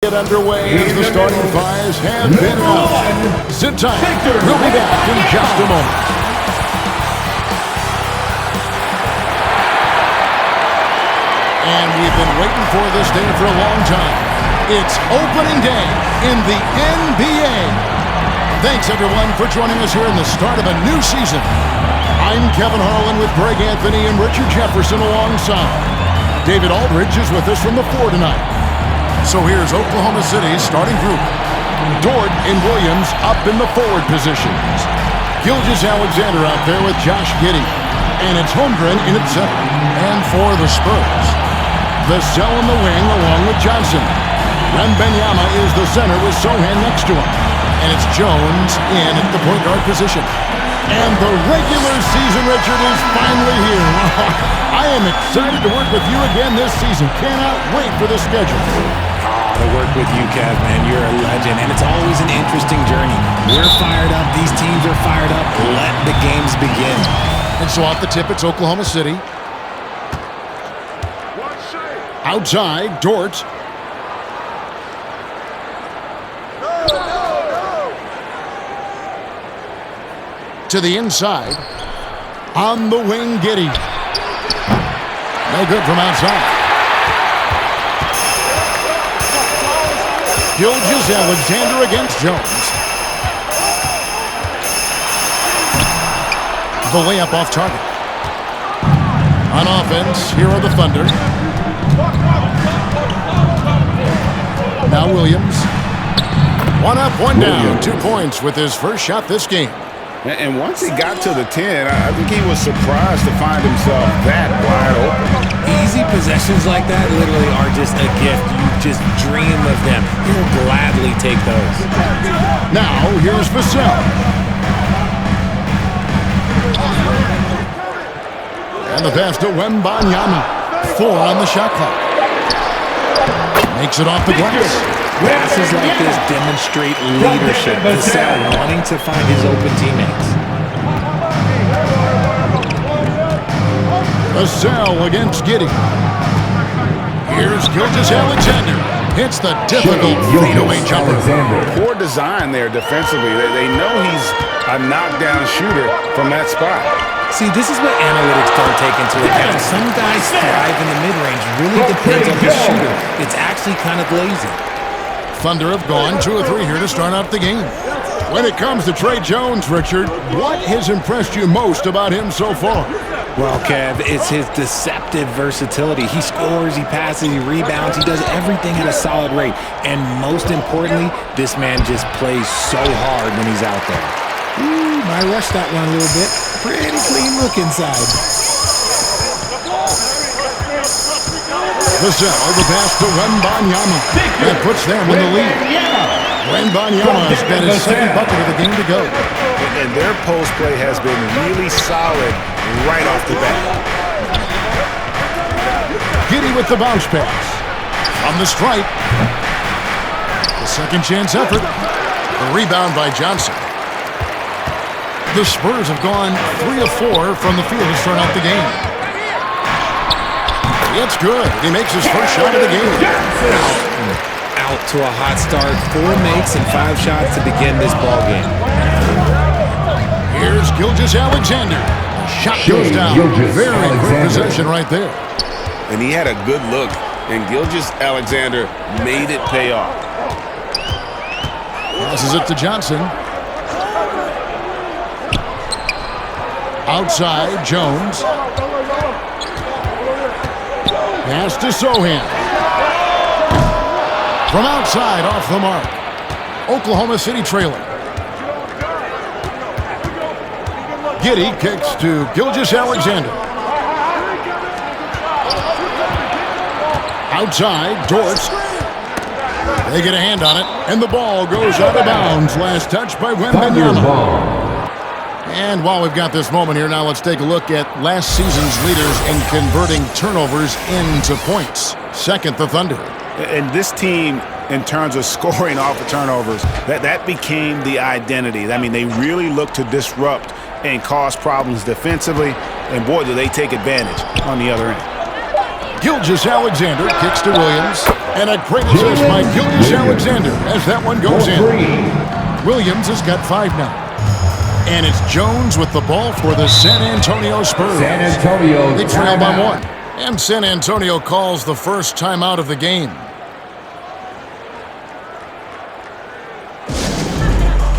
get underway as the starting fives have been out. Sit tight. We'll be back in just a moment. And we've been waiting for this day for a long time. It's opening day in the NBA. Thanks, everyone, for joining us here in the start of a new season. I'm Kevin Harlan with Greg Anthony and Richard Jefferson alongside. David Aldridge is with us from the floor tonight. So here's Oklahoma City's starting group. Dort and Williams up in the forward positions. Gilgeous-Alexander out there with Josh Giddey. And it's Holmgren in at center. And for the Spurs, Vassell in the wing along with Johnson. Wembanyama is the center with Sohan next to him. And it's Jones in at the point guard position. And the regular season, Richard, is finally here. I am excited to work with you again this season. Cannot wait for the schedule. To work with you, Kev, man. You're a legend, and it's always an interesting journey. We're fired up. These teams are fired up. Let the games begin. And so off the tip, it's Oklahoma City. Outside, Dort. To the inside. On the wing, Giddey. No good from outside. Gilgeous-Alexander against Jones. The layup off target. On offense, here are the Thunder. Now Williams. One up, one down. 2 points with his first shot this game. And once he got to the 10, I think he was surprised to find himself that wide open. Easy possessions like that literally are just a gift. You just dream of them. He'll gladly take those. Now, here's Vassell. And the pass to Wembanyama. 4 on the shot clock. Makes it off the glass. Passes like this demonstrate leadership. Vassell wanting to find his open teammates. Vassell against Giddey. Here's Gilgeous-Alexander. Hits the difficult fadeaway jumper. Poor design there defensively. They know he's a knockdown shooter from that spot. See, this is what analytics don't take into account. Some guys thrive in the mid-range. Really depends on the shooter. It's actually kind of lazy. Thunder have gone 2 of 3 here to start out the game. When it comes to Trey Jones, Richard, what has impressed you most about him so far? Well, Kev, it's his deceptive versatility. He scores, he passes, he rebounds, he does everything at a solid rate. And most importantly, this man just plays so hard when he's out there. Ooh, might rush that one a little bit. Pretty clean look inside. Vassell, the pass to Wembanyama. That puts them in the lead. Wembanyama has got his second bucket of the game to go. And their post play has been really solid right off the bat. Giddey with the bounce pass. From the stripe. The second chance effort. The rebound by Johnson. The Spurs have gone 3 of 4 from the field to start out the game. It's good. He makes his first shot of the game. Out to a hot start. 4 makes and 5 shots to begin this ball game. Here's Gilgeous-Alexander. Shot goes down. Very quick possession right there. And he had a good look, and Gilgeous-Alexander made it pay off. Passes it to Johnson. Outside, Jones. Pass to Sohan. From outside, off the mark. Oklahoma City trailing. Giddey kicks to Gilgeous-Alexander. Outside, Dort. They get a hand on it, and the ball goes out of bounds. Last touch by Wembanyama. And while we've got this moment here, now let's take a look at last season's leaders in converting turnovers into points. Second, the Thunder. And this team, in terms of scoring off of turnovers, that became the identity. I mean, they really look to disrupt and cause problems defensively, and boy, do they take advantage on the other end. Gilgeous-Alexander kicks to Williams, And a great assist by Gilgeous Alexander as that one goes in. Williams has got 5 now. And it's Jones with the ball for the San Antonio Spurs. San Antonio. They trail by 1. And San Antonio calls the first timeout of the game.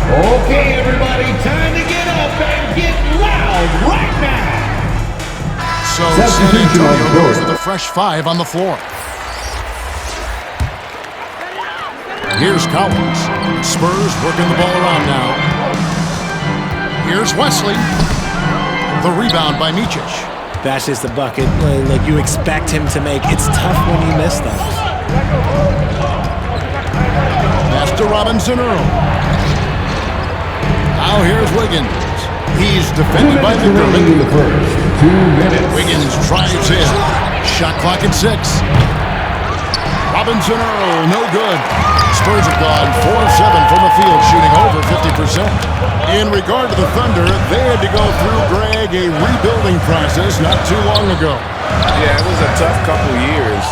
Okay, everybody, time to get up and get loud right now. So San Antonio goes with a fresh 5 on the floor. Here's Collins. Spurs working the ball around now. Here's Wesley. The rebound by Micic. That's just the bucket like you expect him to make. It's tough when you miss those. Pass to Robinson Earl. Now here's Wiggins. He's defended by McDermott. In the first 2 minutes. Wiggins drives in. Shot clock at 6. Robinson Earl, no good. Spurs have gone 4 of 7 from the field, shooting over 50%. In regard to the Thunder, they had to go through, Greg, a rebuilding process not too long ago. Yeah, it was a tough couple years,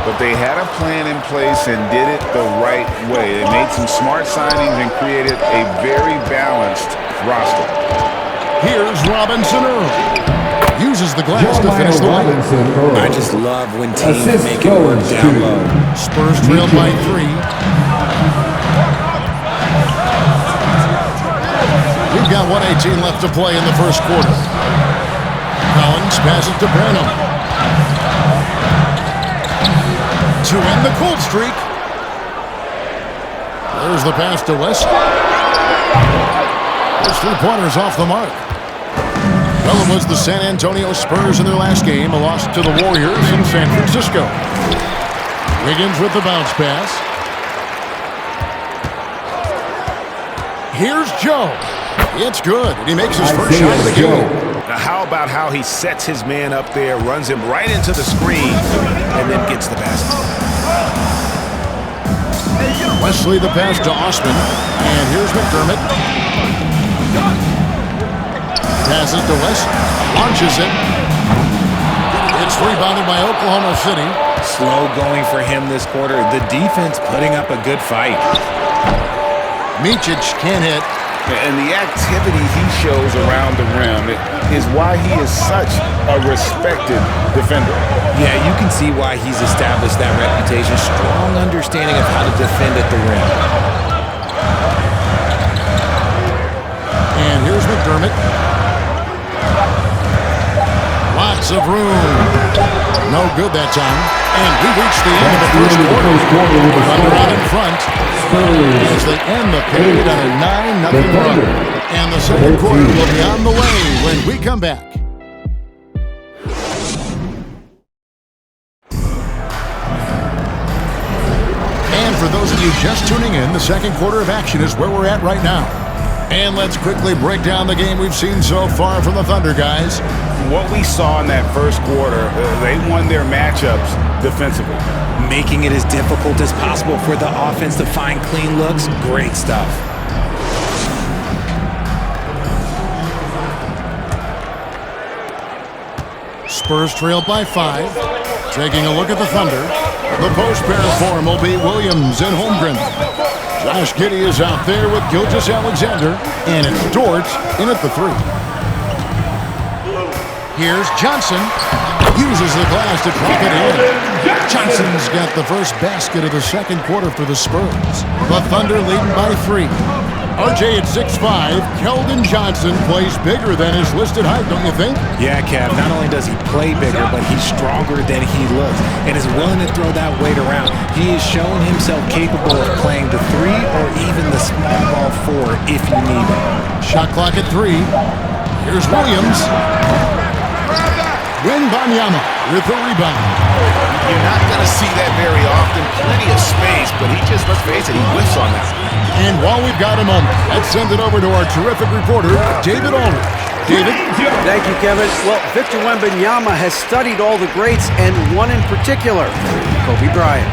but they had a plan in place and did it the right way. They made some smart signings and created a very balanced roster. Here's Robinson Earl. Uses the glass to finish the line. I just love when teams make it work down low. Spurs trail by 3. We've got 1:18 left to play in the first quarter. Collins passes to Branham. To end the cold streak. There's the pass to West. Those 3-pointers off the mark. Well, it was the San Antonio Spurs in their last game, a loss to the Warriors in San Francisco. Wiggins with the bounce pass. Here's Joe. It's good. He makes his first shot of the game. Now, how about how he sets his man up there, runs him right into the screen, and then gets the basket. Wesley the pass to Osman. And here's McDermott. Passes to West. Launches it. It's rebounded by Oklahoma City. Slow going for him this quarter. The defense putting up a good fight. Micic can't hit. And the activity he shows around the rim is why he is such a respected defender. Yeah, you can see why he's established that reputation. Strong understanding of how to defend at the rim. And here's McDermott. Lots of room. No good that time. And we reached the end of the first quarter. Thunder out in front as they end the period on a 9-0 run. And the second quarter will be on the way when we come back. And for those of you just tuning in, the second quarter of action is where we're at right now. And let's quickly break down the game we've seen so far from the Thunder, guys. What we saw in that first quarter, they won their matchups defensively. Making it as difficult as possible for the offense to find clean looks. Great stuff. Spurs trail by 5. Taking a look at the Thunder. The post pair form will be Williams and Holmgren. Josh Giddey is out there with Gilgeous Alexander. And it's Dort in at the 3. Here's Johnson. Uses the glass to drop it in. Johnson's got the first basket of the second quarter for the Spurs. The Thunder leading by 3. RJ at 6'5", Keldon Johnson plays bigger than his listed height, don't you think? Yeah, Kev, not only does he play bigger, but he's stronger than he looks and is willing to throw that weight around. He has shown himself capable of playing the 3 or even the small ball 4 if you need it. Shot clock at 3. Here's Williams. Wembanyama with the rebound. You're not going to see that very often. Plenty of space, but he just, let's face it, he whiffs on that. And while we've got a moment, let's send it over to our terrific reporter, David Aldridge. David? Thank you, Kevin. Well, Victor Wembanyama has studied all the greats, and one in particular, Kobe Bryant.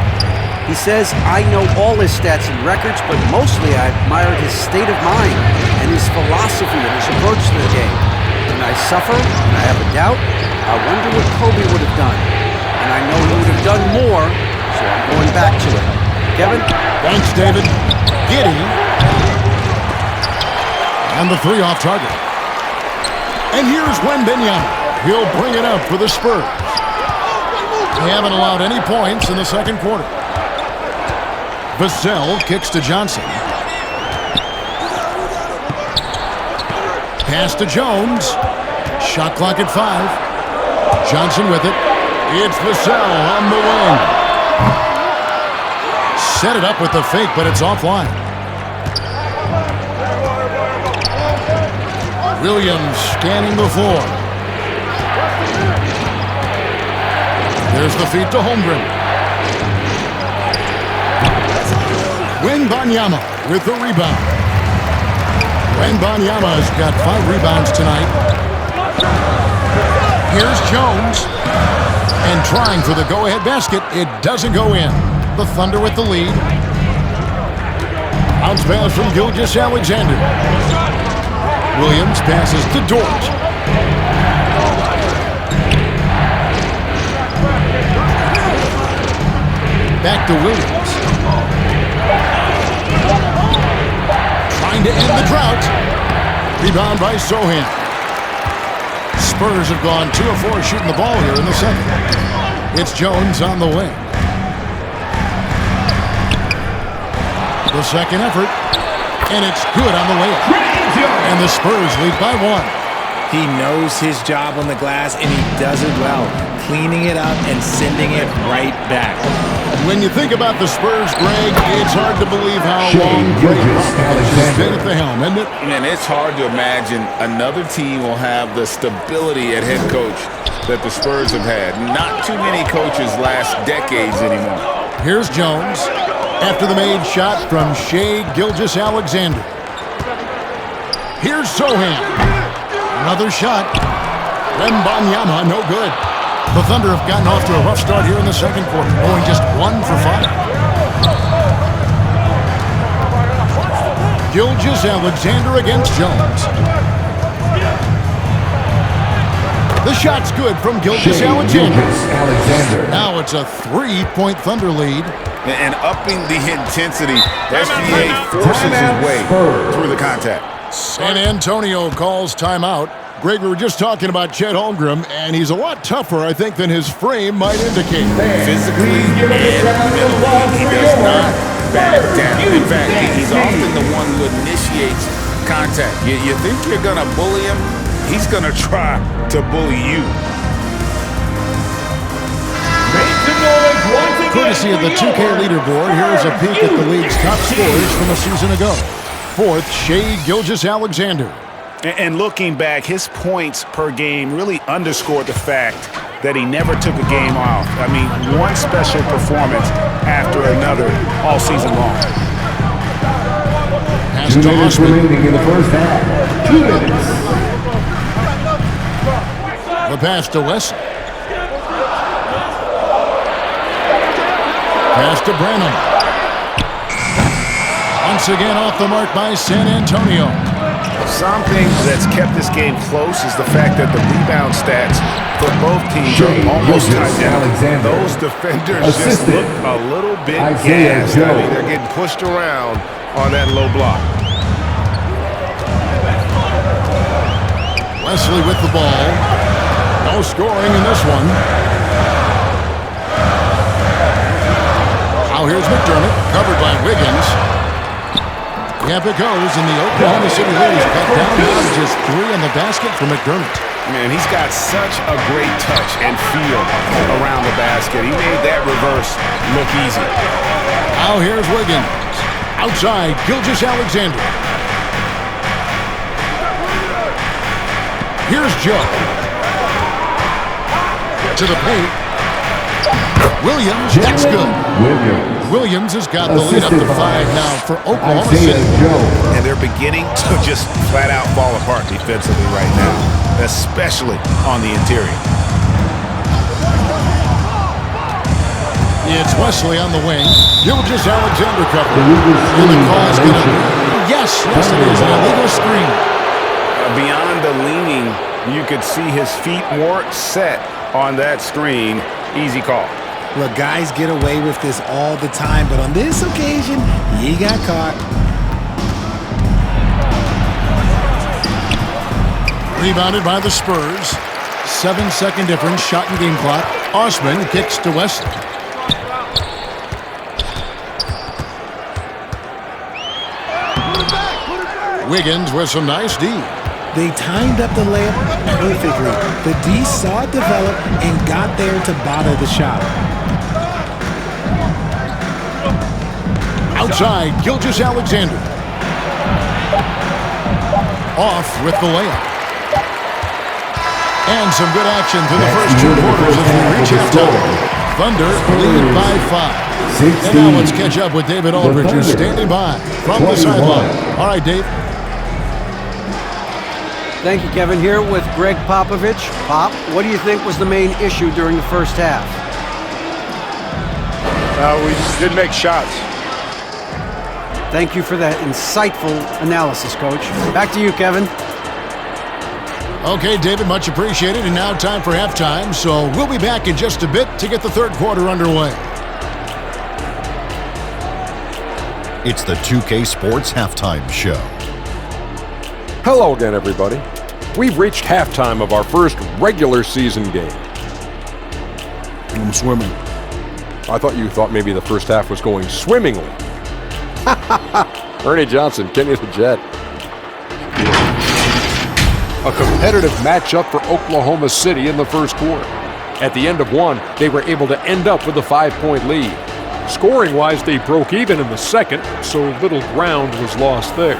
He says, I know all his stats and records, but mostly I admired his state of mind and his philosophy and his approach to the game. When I suffer, and I have a doubt, I wonder what Kobe would have done. And I know he would have done more, so so I'm going back to it. Kevin? Thanks, David. Giddy. And the 3 off target. And here's Wembanyama. He'll bring it up for the Spurs. They haven't allowed any points in the second quarter. Vassell kicks to Johnson. Pass to Jones. Shot clock at 5. Johnson with it. It's Vassell on the wing. Set it up with the fake, but it's offline. Williams scanning the floor. There's the feed to Holmgren. Wembanyama with the rebound. Wembanyama's got 5 rebounds tonight. Here's Jones. And trying for the go-ahead basket. It doesn't go in. The Thunder with the lead. Bounce pass from Gilgeous-Alexander. Williams passes to Dort. Back to Williams. Trying to end the drought. Rebound by Sohan. Spurs have gone 2 of 4 shooting the ball here in the second. It's Jones on the wing. The second effort. And it's good on the way up. And the Spurs lead by 1. He knows his job on the glass, and he does it well, cleaning it up and sending it right back. When you think about the Spurs, Greg, it's hard to believe how long Greg has been at the helm, isn't it? Man, it's hard to imagine another team will have the stability at head coach that the Spurs have had. Not too many coaches last decades anymore. Here's Jones after the made shot from Shai Gilgeous-Alexander. Here's Sohan. Another shot. Wembanyama, no good. The Thunder have gotten off to a rough start here in the second quarter, going just 1 for 5. Gilgeous-Alexander against Jones. The shot's good from Gilgeous-Alexander. Now it's a 3-point Thunder lead. And upping the intensity, SBA forces his way through the contact. San Antonio calls timeout. Greg, we were just talking about Chet Holmgren, and he's a lot tougher, I think, than his frame might indicate. Physically and mentally, he does not back down. In fact, he's often the one who initiates contact. You think you're going to bully him? He's going to try to bully you. Courtesy of the 2K leaderboard, here's a peek at the league's top scorers from a season ago. 4th, Shai Gilgeous-Alexander. And looking back, his points per game really underscored the fact that he never took a game off. I mean, one special performance after another all season long. Pass to Osman. In the first half. 2 minutes. The pass to Wesley. Pass to Branham. Once again off the mark by San Antonio. Something that's kept this game close is the fact that the rebound stats for both teams are almost identical. Those defenders just look a little bit gassed. I mean, they're getting pushed around on that low block. Wesley with the ball. No scoring in this one. Now here's McDermott, covered by Wiggins. Up it goes, and the Oklahoma City Leafs cut down to just 3 on the basket for McDermott. Man, he's got such a great touch and feel around the basket. He made that reverse look easy. Now here's Wiggins. Outside, Gilgeous-Alexander. Here's Joe. To the paint. Williams, that's good. Williams has got the lead up to 5 now for Oklahoma City. And they're beginning to just flat out fall apart defensively right now, especially on the interior. It's Wesley on the wing. Gilgeous-Alexander covered. And the call is going to be, yes, it is, an illegal screen. Beyond the leaning, you could see his feet more set on that screen. Easy call. Look, guys get away with this all the time, but on this occasion, he got caught. Rebounded by the Spurs. 7-second difference, shot and game clock. Osman kicks to West. Wiggins with some nice D. They timed up the layup perfectly. The D saw it develop and got there to bother the shot. Outside, Gilgeous-Alexander. Off with the layup. And some good action through the first 2 quarters as we reach halftime. Thunder lead by 5. And now let's catch up with David Aldridge, who's standing by from the sideline. All right, Dave. Thank you, Kevin. Here with Greg Popovich. Pop, what do you think was the main issue during the first half? We didn't make shots. Thank you for that insightful analysis, Coach. Back to you, Kevin. Okay, David, much appreciated. And now time for halftime. So we'll be back in just a bit to get the third quarter underway. It's the 2K Sports Halftime Show. Hello again, everybody. We've reached halftime of our first regular season game. I'm swimming. I thought you thought maybe the first half was going swimmingly. Ernie Johnson, Kenny the Jet. A competitive matchup for Oklahoma City in the first quarter. At the end of one, they were able to end up with a 5-point lead. Scoring-wise, they broke even in the second, so little ground was lost there.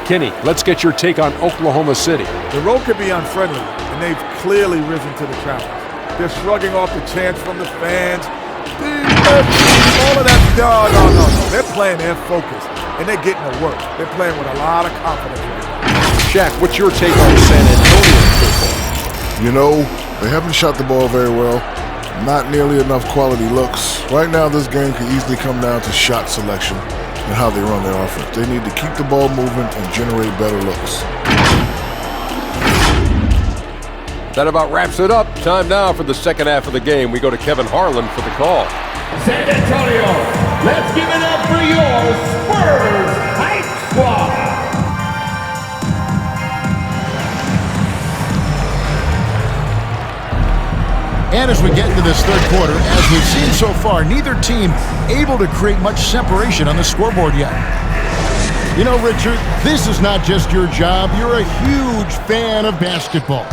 Kenny, let's get your take on Oklahoma City. The road could be unfriendly, and they've clearly risen to the challenge. They're shrugging off the chants from the fans. All of that, no. They're playing their focus, and they're getting to work. They're playing with a lot of confidence. Shaq, what's your take on San Antonio so far? You know, they haven't shot the ball very well. Not nearly enough quality looks. Right now, this game could easily come down to shot selection and how they run their offense. They need to keep the ball moving and generate better looks. That about wraps it up. Time now for the second half of the game. We go to Kevin Harlan for the call. San Antonio, let's give it up for your SPURS Hype Squad. And as we get into this third quarter, as we've seen so far, neither team able to create much separation on the scoreboard yet. You know, Richard, this is not just your job. You're a huge fan of basketball.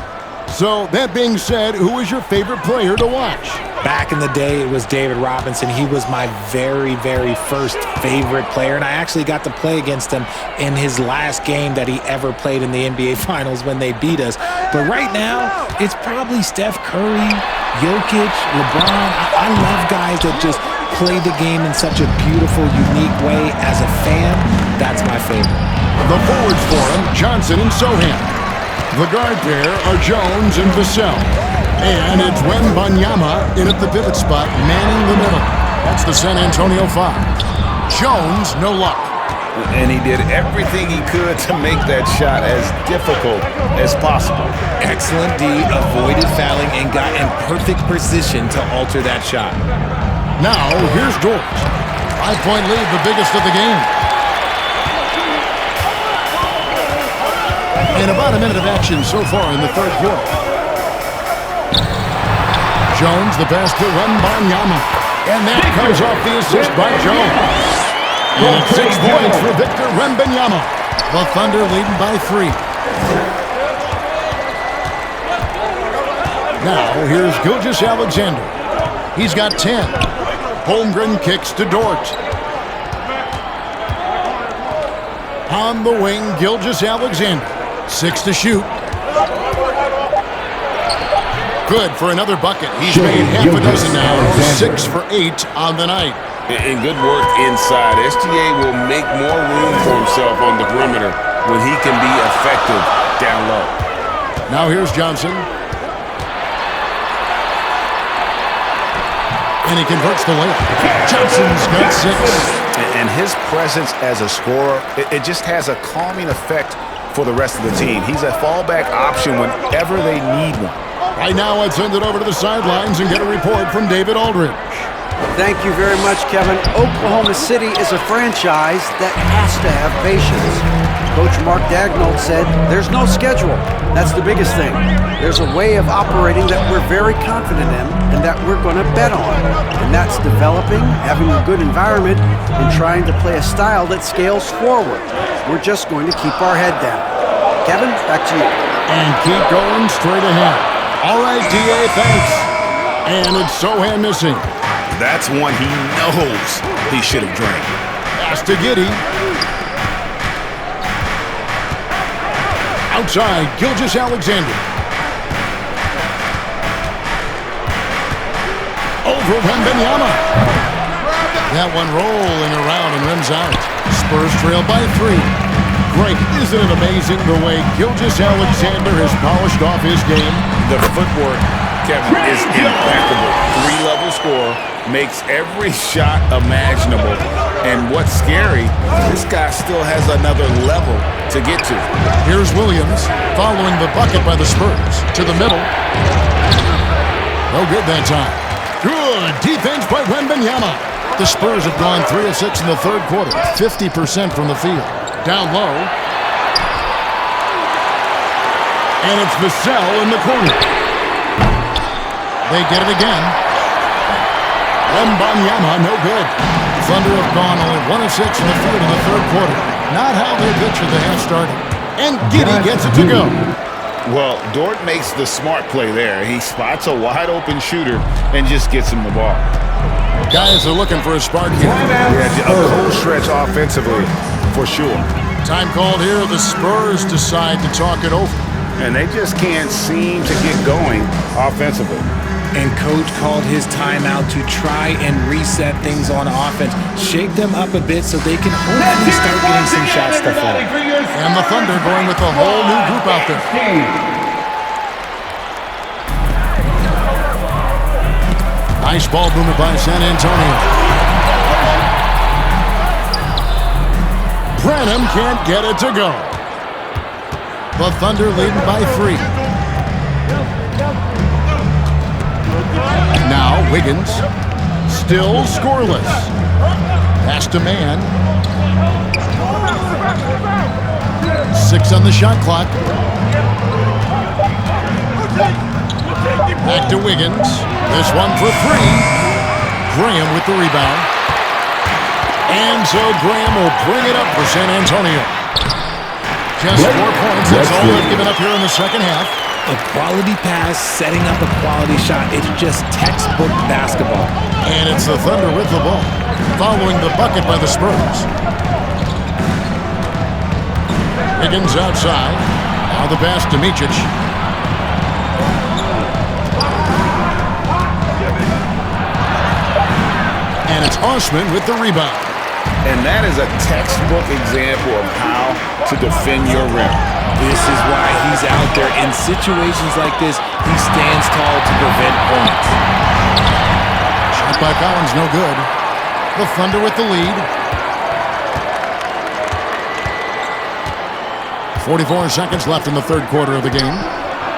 So, that being said, who is your favorite player to watch? Back in the day, it was David Robinson. He was my very, very first favorite player, and I actually got to play against him in his last game that he ever played in the NBA Finals when they beat us. But right now, it's probably Steph Curry, Jokic, LeBron. I love guys that just play the game in such a beautiful, unique way. As a fan, that's my favorite. The forwards for him, Johnson and Sohan. The guard pair are Jones and Vassell. And it's Wembanyama in at the pivot spot, manning the middle. That's the San Antonio 5. Jones, no luck. And he did everything he could to make that shot as difficult as possible. Excellent D, avoided fouling, and got in perfect position to alter that shot. Now, here's George. 5-point lead, the biggest of the game. And about a minute of action so far in the third quarter. Jones, the pass to Wembanyama. And that comes off the assist by Jones. And 6 points for Victor Wembanyama. The Thunder leading by 3. Now, here's Gilgeous-Alexander. He's got 10. Holmgren kicks to Dort. On the wing, Gilgeous-Alexander. 6 to shoot. Good for another bucket. He's made half a dozen now. 6 for 8 on the night. And good work inside. SGA will make more room for himself on the perimeter when he can be effective down low. Now here's Johnson. And he converts the layup. Johnson's got 6. And his presence as a scorer, it just has a calming effect for the rest of the team. He's a fallback option whenever they need one. Right now, I'd send it over to the sidelines and get a report from David Aldridge. Thank you very much, Kevin. Oklahoma City is a franchise that has to have patience. Coach Mark Daigneault said, there's no schedule. That's the biggest thing. There's a way of operating that we're very confident in and that we're going to bet on. And that's developing, having a good environment, and trying to play a style that scales forward. We're just going to keep our head down. Kevin, back to you. And keep going straight ahead. All right, D.A., thanks. And it's Sohan missing. That's one he knows he should have drank. Pass to Giddey. Outside, Gilgeous-Alexander. Over Wembanyama. That one rolling around and rims out. Spurs trail by 3. Greg, isn't it amazing the way Gilgeous-Alexander has polished off his game? The footwork, Kevin, is impeccable. 3-level score, makes every shot imaginable. And what's scary, this guy still has another level to get to. Here's Williams following the bucket by the Spurs. To the middle. No good that time. Good defense by Wembanyama. The Spurs have gone 3 of 6 in the third quarter. 50% from the field. Down low. And it's Vassell in the corner. They get it again. Wembanyama, no good. Thunder have gone only 1 of 6 in the field in the third quarter. Not how they pictured the half started. And Giddey gets it to go. Well, Dort makes the smart play there. He spots a wide-open shooter and just gets him the ball. Guys are looking for a spark here. Yeah, a cold stretch offensively, for sure. Time called here. The Spurs decide to talk it over. And they just can't seem to get going offensively. And Coach called his timeout to try and reset things on offense. Shake them up a bit so they can hopefully start getting some shots to fall. And the Thunder going with a whole new group out there. Nice ball movement by San Antonio. Branham can't get it to go. The Thunder leading by 3. Now Wiggins, still scoreless. Pass to Man. 6 on the shot clock. Back to Wiggins. This one for 3. Graham with the rebound. And so Graham will bring it up for San Antonio. Just 4 points. That's all they've given up here in the second half. A quality pass, setting up a quality shot. It's just textbook basketball. And it's the Thunder with the ball, following the bucket by the Spurs. Higgins outside. Now the pass to Micic. And it's Osman with the rebound. And that is a textbook example of how to defend your rim. This is why he's out there. In situations like this, he stands tall to prevent points. Shot by Collins, no good. The Thunder with the lead. 44 seconds left in the third quarter of the game.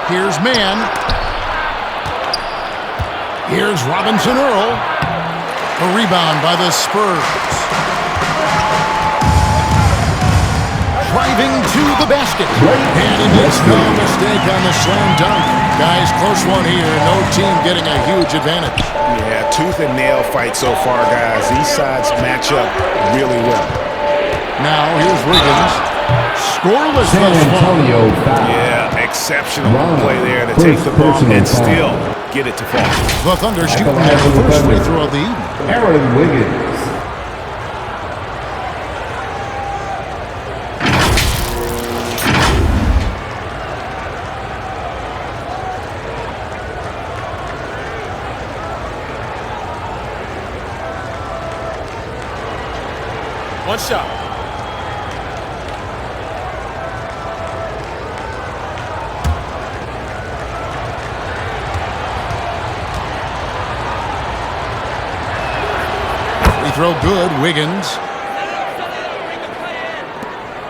Here's Man. Here's Robinson Earl. A rebound by the Spurs. Driving to the basket. And he makes no mistake on the slam dunk. Guys, close one here. No team getting a huge advantage. Yeah, tooth and nail fight so far, guys. These sides match up really well. Now, here's Wiggins. Scoreless thus far. Yeah, exceptional play there to take the ball and still get it to fall. The Thunder shooting their first free throw of the evening. Aaron Wiggins. One shot. Free throw good, Wiggins.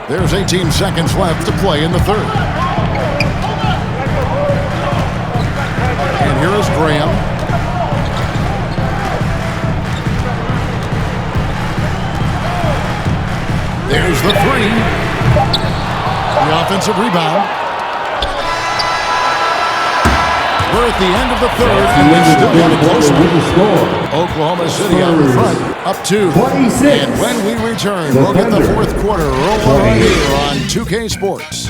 There's 18 seconds left to play in the third. And here is Graham. There's the three. The offensive rebound. We're at the end of the third, and we still have a close one. Oklahoma City out in front, up 2. And when we return, we'll get the fourth quarter rolling right here on 2K Sports.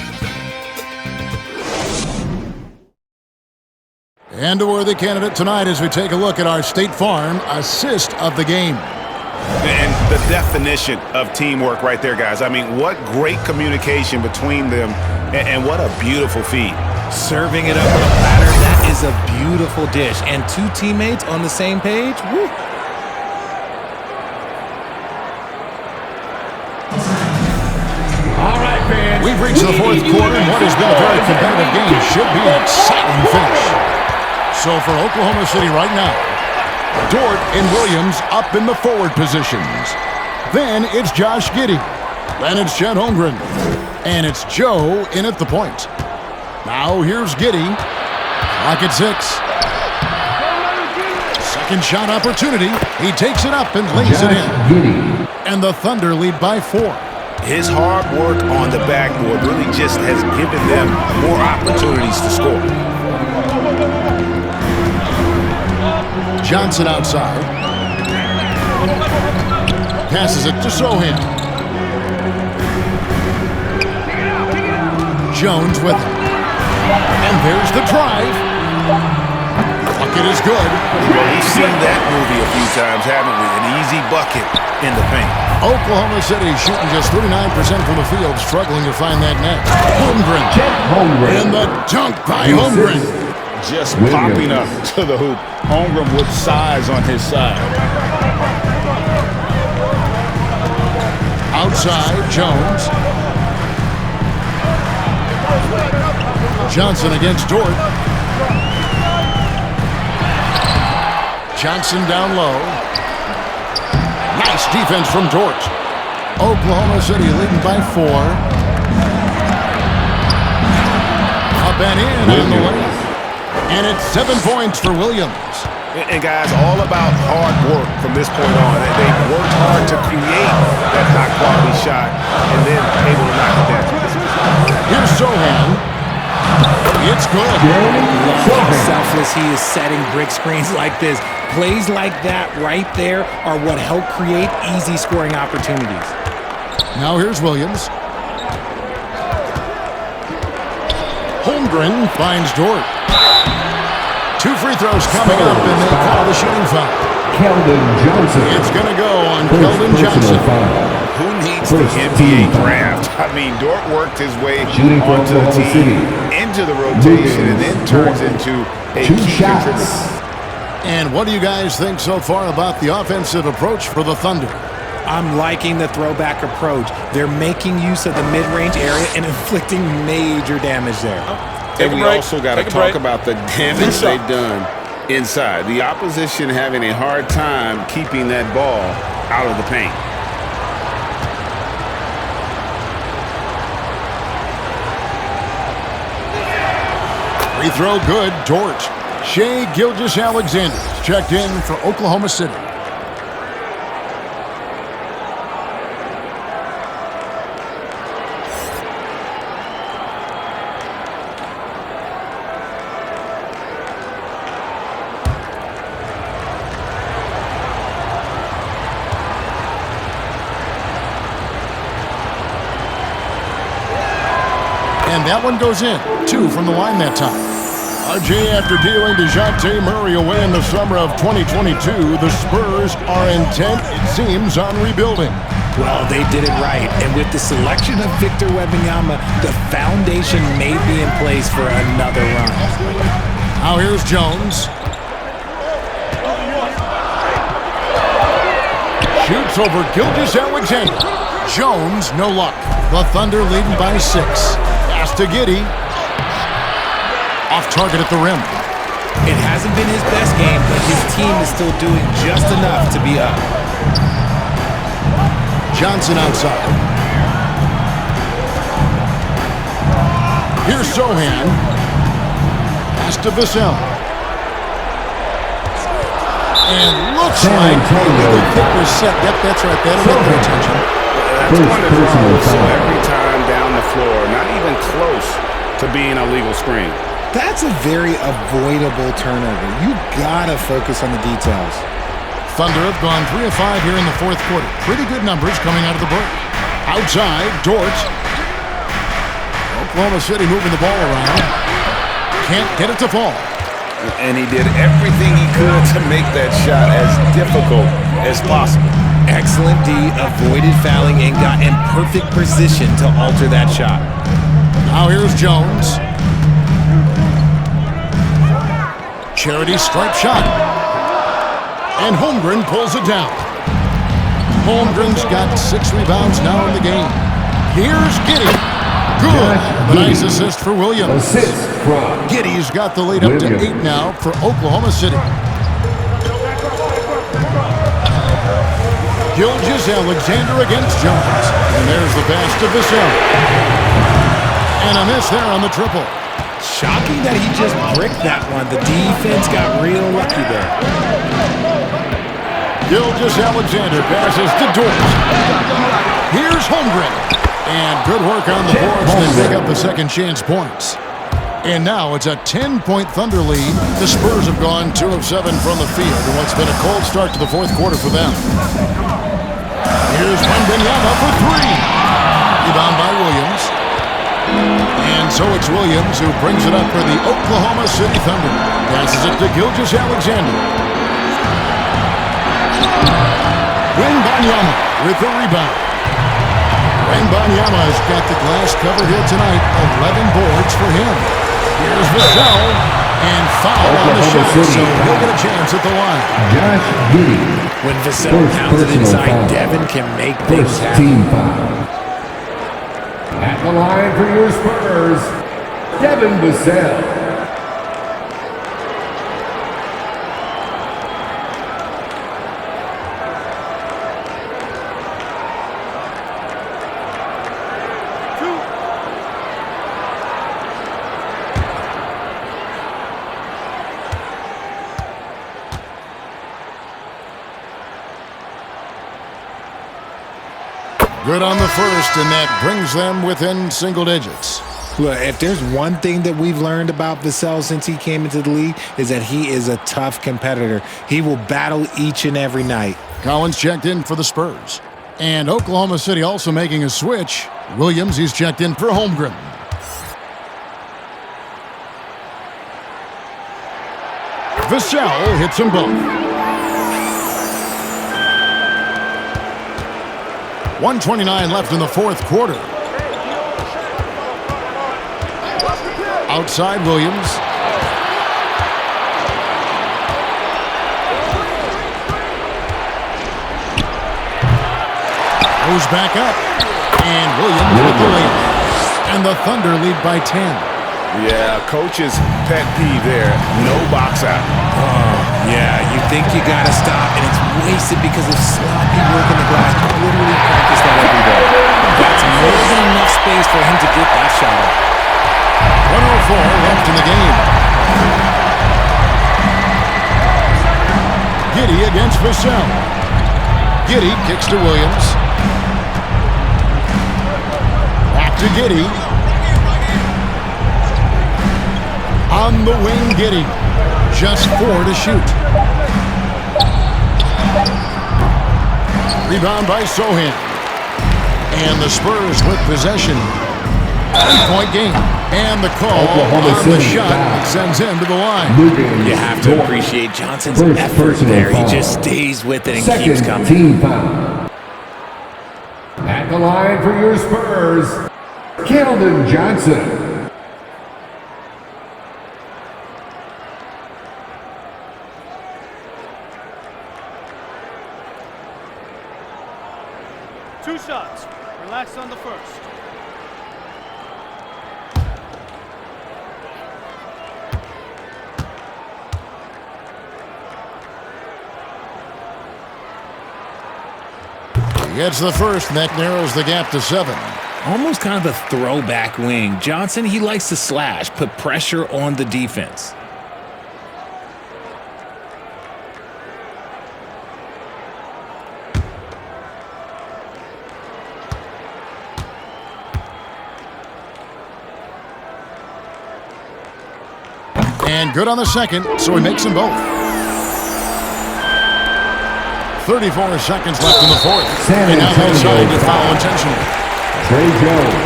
And a worthy candidate tonight as we take a look at our State Farm assist of the game. And the definition of teamwork right there, guys. I mean, what great communication between them, and what a beautiful feed. Serving it up on a platter, that is a beautiful dish. And 2 teammates on the same page, woo. All right, fans. We've reached the fourth quarter, and what has been a very competitive game should be an exciting finish. So for Oklahoma City right now, Dort and Williams up in the forward positions. Then it's Josh Giddey. Then it's Chet Holmgren. And it's Joe in at the point. Now here's Giddey. Clock at 6. Second shot opportunity. He takes it up and lays it in. And the Thunder lead by 4. His hard work on the backboard really just has given them more opportunities to score. Johnson outside. Passes it to Sohan. Jones with it. And there's the drive. Bucket is good. Well, we've seen that movie a few times, haven't we? An easy bucket in the paint. Oklahoma City shooting just 39% from the field, struggling to find that net. Holmgren. And the dunk by Holmgren. Just popping up to the hoop. Holmgren with size on his side. Outside, Jones. Johnson against Dort. Johnson down low. Nice defense from Dort. Oklahoma City leading by 4. Up and in on the way. And it's 7 points for Williams. And guys, all about hard work from this point on. They've worked hard to create that high-quality shot and then able to knock it down. Here's Sohan. It's good. Love how selfless he is setting brick screens like this. Plays like that right there are what help create easy scoring opportunities. Now here's Williams. Holmgren finds Dort. 2 free throws coming up, and they call the shooting foul. Keldon Johnson. It's going to go on Keldon Johnson. Who needs the NBA draft? I mean, Dort worked his way onto the team, into the rotation, and then turns into a key contributor. And what do you guys think so far about the offensive approach for the Thunder? I'm liking the throwback approach. They're making use of the mid-range area and inflicting major damage there. And we also got to talk about the damage they've done inside. The opposition having a hard time keeping that ball out of the paint. Free throw good, Dort. Shai Gilgeous-Alexander checked in for Oklahoma City. And that one goes in. 2 from the line that time. RJ, after dealing DeJounte Murray away in the summer of 2022, the Spurs are intent, it seems, on rebuilding. Well, they did it right. And with the selection of Victor Wembanyama, the foundation may be in place for another run. Now here's Jones. Shoots over Gilgeous-Alexander. Jones, no luck. The Thunder leading by 6. Pass to Giddey. Off target at the rim. It hasn't been his best game, but his team is still doing just enough to be up. Johnson outside. Here's Sohan. Pass to Vassell. And looks like the kick was set. Yep, that's right. That'll get their attention. that's going to draw a whistle every time down the floor. Not even close to being a legal screen. That's a very avoidable turnover. You gotta focus on the details. Thunder have gone 3 of 5 here in the fourth quarter. Pretty good numbers coming out of the break. Outside, Dort. Oklahoma City moving the ball around. Can't get it to fall. And he did everything he could to make that shot as difficult as possible. Excellent D, avoided fouling and got in perfect position to alter that shot. Now here's Jones. Charity stripe shot. And Holmgren pulls it down. Holmgren's got 6 rebounds now in the game. Here's Giddey. Good. Nice assist for Williams. Giddey's got the lead up to 8 now for Oklahoma City. Gilgeous-Alexander against Jones. And there's the pass to Vassell. And a miss there on the triple. Shocking that he just bricked that one. The defense got real lucky there. Gilgeous-Alexander passes to Dort. Here's Holmgren. And good work on the boards. They pick up the second chance points. And now it's a 10-point Thunder lead. The Spurs have gone 2 of 7 from the field in what's been a cold start to the fourth quarter for them. Here's Wembanyama for 3. Rebound by Williams. And so it's Williams who brings it up for the Oklahoma City Thunder. Passes it to Gilgeous-Alexander. Wembanyama with the rebound. Wembanyama has got the glass cover here tonight. 11 boards for him. Here's Vassell. And foul on the shot, so he'll get a chance at the line. When Vassell pounds it inside, Devin can make things happen. At the line for your Spurs, Devin Vassell. Good on the first, and that brings them within single digits. Look, if there's one thing that we've learned about Vassell since he came into the league is that he is a tough competitor. He will battle each and every night. Collins checked in for the Spurs. And Oklahoma City also making a switch. Williams, he's checked in for Holmgren. Vassell hits them both. 1:29 left in the fourth quarter. Outside Williams. Goes back up. And Williams with the lead. And the Thunder lead by 10. Yeah, coach's pet peeve there. No box out. Yeah, you think you got to stop, and it's wasted because of sloppy work in the glass. You literally practice that every day. That's more than enough space for him to get that shot up. 1:04 left in the game. Giddey against Vassell. Giddey kicks to Williams. Back to Giddey. On the wing, Giddey. Just 4 to shoot. Rebound by Sohan. And the Spurs with possession. 3-point game. And the call on the shot sends him to the line. You have to appreciate Johnson's effort there. He just stays with it and keeps coming. Team foul. At the line for your Spurs, Keldon Johnson. Two shots. Relax on the first. He gets the first, and that narrows the gap to 7. Almost kind of a throwback wing. Johnson, he likes to slash, put pressure on the defense. And good on the second, so he makes them both. 34 seconds left in the fourth. And now they decide to foul intentionally. Trey Jones.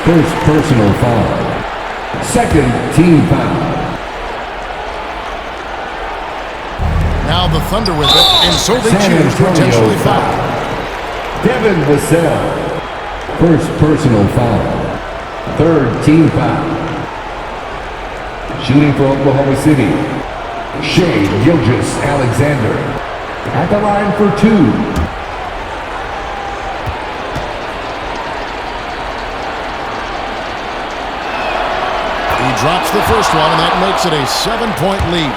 First personal foul. Second team foul. Now the Thunder with it, and so they choose to intentionally foul. Devin Vassell. First personal foul. Third team foul. Shooting for Oklahoma City, Shea Gilgeous-Alexander. At the line for two. He drops the first one, and that makes it a 7-point lead.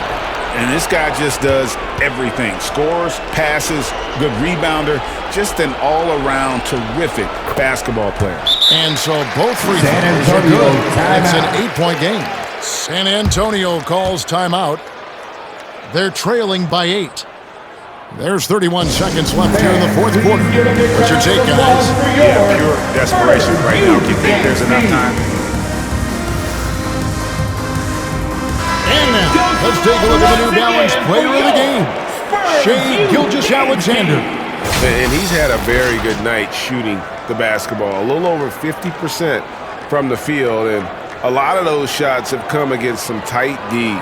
And this guy just does everything. Scores, passes, good rebounder, just an all-around terrific basketball player. And so both free throws are good. It's an 8-point game. San Antonio calls timeout. They're trailing by 8. There's 31 seconds left here in the fourth quarter. What's your take, guys? Yeah, pure desperation right now. Do you think there's enough time? And now, let's take a look at the New Balance player of the game, Shea Gilgeous-Alexander. And he's had a very good night shooting the basketball. A little over 50% from the field, and a lot of those shots have come against some tight D.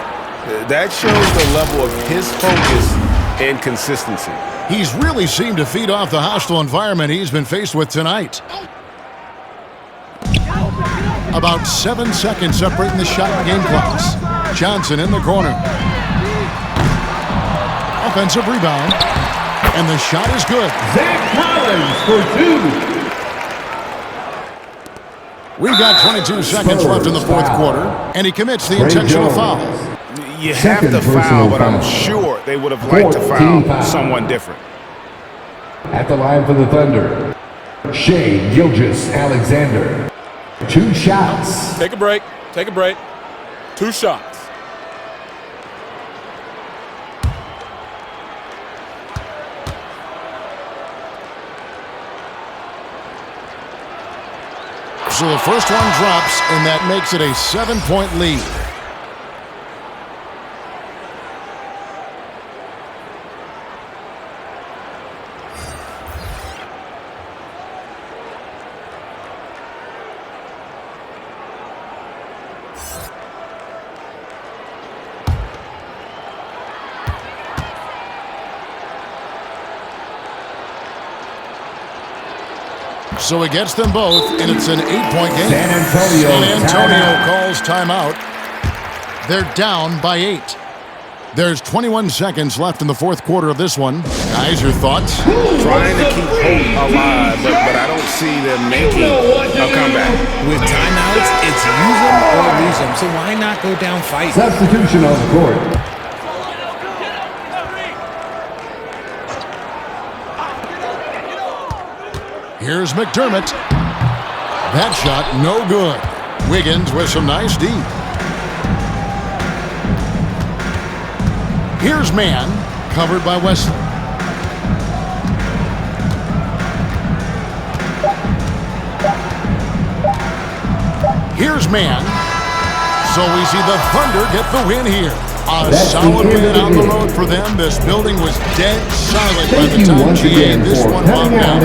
That shows the level of his focus and consistency. He's really seemed to feed off the hostile environment he's been faced with tonight. About 7 seconds separating the shot and game clocks. Johnson in the corner. Offensive rebound. And the shot is good. Zach Collins for two. We've got 22 seconds left in the fourth quarter, and he commits the intentional foul. You have to foul, but I'm sure they would have liked to foul someone different. At the line for the Thunder, Shea Gilgeous-Alexander. 2 shots. Take a break. Take a break. 2 shots. So the first one drops, and that makes it a 7-point lead. So he gets them both, and it's an 8-point game. San Antonio calls timeout. They're down by 8. There's 21 seconds left in the fourth quarter of this one. Guys, your thoughts? Trying to keep hope alive, but I don't see them making a comeback. With timeouts, it's use them or lose them. So why not go down fighting? Substitution on the court. Here's McDermott. That shot, no good. Wiggins with some nice D. Here's Mann, covered by Wesley. Here's Mann. So we see the Thunder get the win here. A solid win on the road for them. This building was dead silent by the time GA this one wound down.